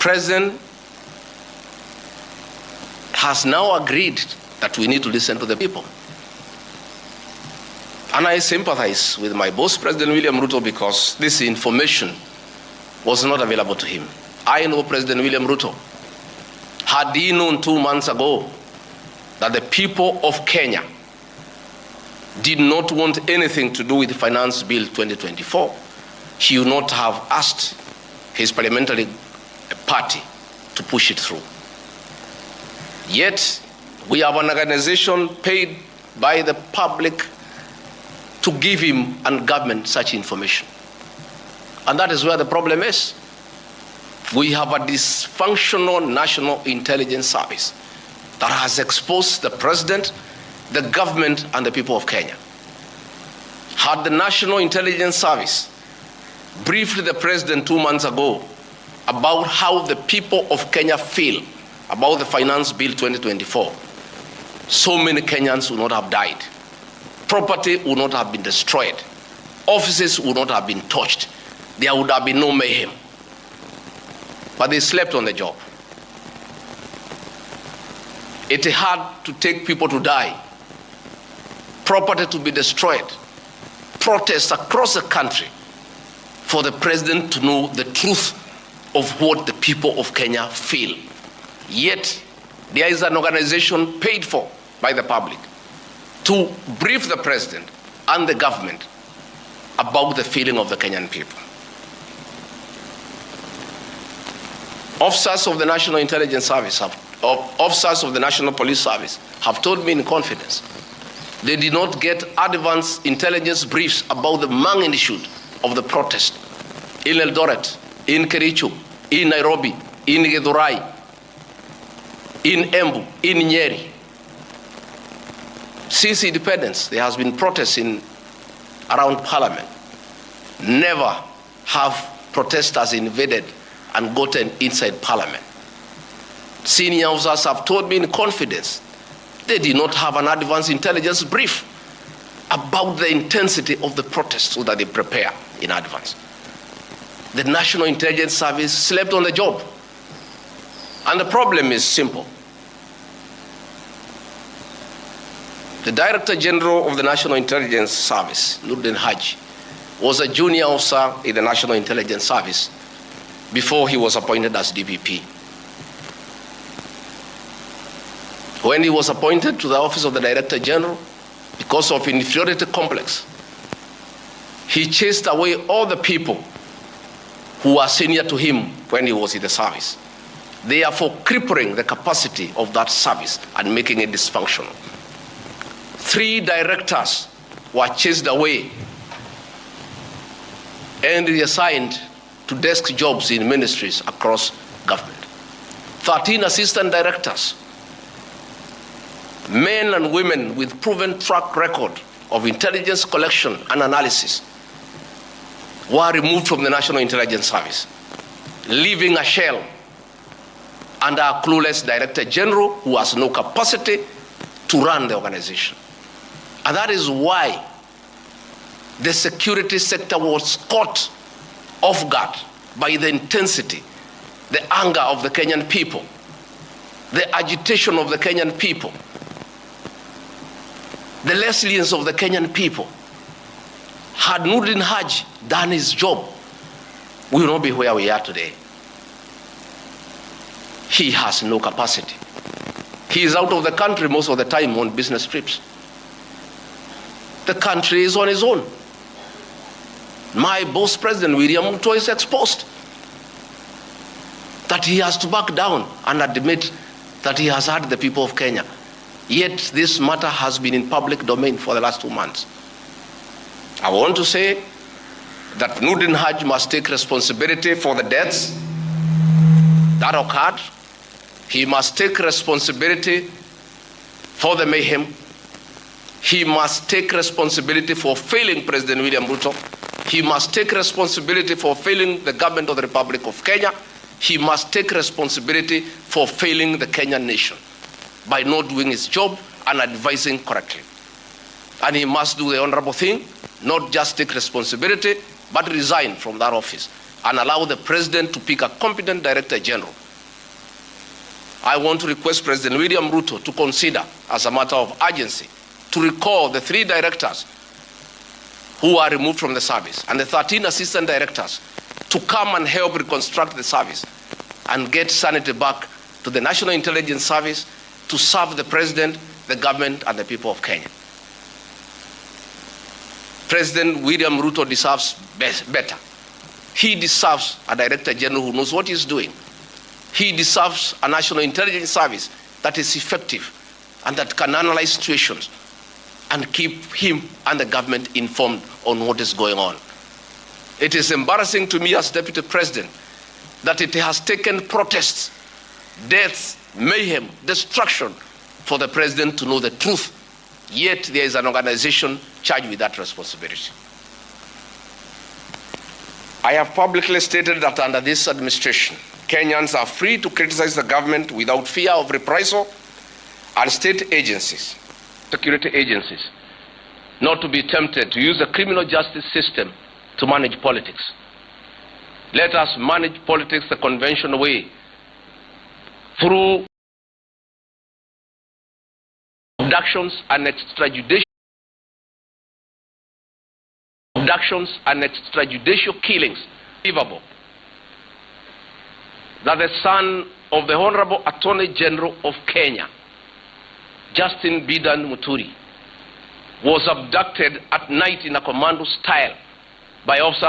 President has now agreed that we need to listen to the people. And I sympathize with my boss, President William Ruto, because this information was not available to him. I know President William Ruto. Had he known 2 months ago that the people of Kenya did not want anything to do with Finance Bill 2024, he would not have asked his parliamentary party to push it through. Yet, we have an organization paid by the public to give him and government such information. And that is where the problem is. We have a dysfunctional National Intelligence Service that has exposed the president, the government, and the people of Kenya. Had the National Intelligence Service briefed the president 2 months ago about how the people of Kenya feel about the Finance Bill 2024, so many Kenyans would not have died. Property would not have been destroyed. Offices would not have been touched. There would have been no mayhem. But they slept on the job. It had to take people to die, property to be destroyed, protests across the country for the president to know the truth of what the people of Kenya feel. Yet, there is an organization paid for by the public to brief the president and the government about the feeling of the Kenyan people. Officers of the National Intelligence Service, officers of the National Police Service have told me in confidence they did not get advance intelligence briefs about the magnitude of the protest in Eldoret, in Kericho, in Nairobi, in Githurai, in Embu, in Nyeri. Since independence, there has been protests around Parliament. Never have protesters invaded and gotten inside Parliament. Senior officers have told me in confidence they did not have an advance intelligence brief about the intensity of the protest so that they prepare in advance. The National Intelligence Service slept on the job. And the problem is simple. The Director General of the National Intelligence Service, Nuruddin Haji, was a junior officer in the National Intelligence Service before he was appointed as DPP. When he was appointed to the office of the Director General, because of inferiority complex, he chased away all the people who were senior to him when he was in the service, therefore crippling the capacity of that service and making it dysfunctional. 3 directors were chased away and reassigned to desk jobs in ministries across government. 13 assistant directors, men and women with proven track record of intelligence collection and analysis, were removed from the National Intelligence Service, leaving a shell under a clueless Director General who has no capacity to run the organization. And that is why the security sector was caught off guard by the intensity, the anger of the Kenyan people, the agitation of the Kenyan people, the resilience of the Kenyan people. Had Nuruddin Haji done his job, we will not be where we are today. He has no capacity. He is out of the country most of the time on business trips. The country is on its own. My boss, President William Ruto, is exposed. That he has to back down and admit that he has hurt the people of Kenya. Yet this matter has been in public domain for the last 2 months. I want to say that Nuruddin Haji must take responsibility for the deaths that occurred. He must take responsibility for the mayhem. He must take responsibility for failing President William Ruto. He must take responsibility for failing the government of the Republic of Kenya. He must take responsibility for failing the Kenyan nation by not doing his job and advising correctly. And he must do the honorable thing, not just take responsibility, but resign from that office. and allow the president to pick a competent director general. I want to request President William Ruto to consider, as a matter of urgency, to recall the 3 directors who are removed from the service and the 13 assistant directors to come and help reconstruct the service and get sanity back to the National Intelligence Service to serve the president, the government, and the people of Kenya. President William Ruto deserves better. He deserves a director general who knows what he's doing. He deserves a National Intelligence Service that is effective and that can analyze situations and keep him and the government informed on what is going on. It is embarrassing to me as Deputy President that it has taken protests, deaths, mayhem, destruction for the president to know the truth, yet there is an organization charged with that responsibility. I have publicly stated that under this administration, Kenyans are free to criticize the government without fear of reprisal, and state agencies, security agencies, not to be tempted to use the criminal justice system to manage politics. Let us manage politics the conventional way, through abductions and extrajudicial killings. Believable that the son of the Honorable Attorney General of Kenya, Justin Bidan Muturi, was abducted at night in a commando style by officers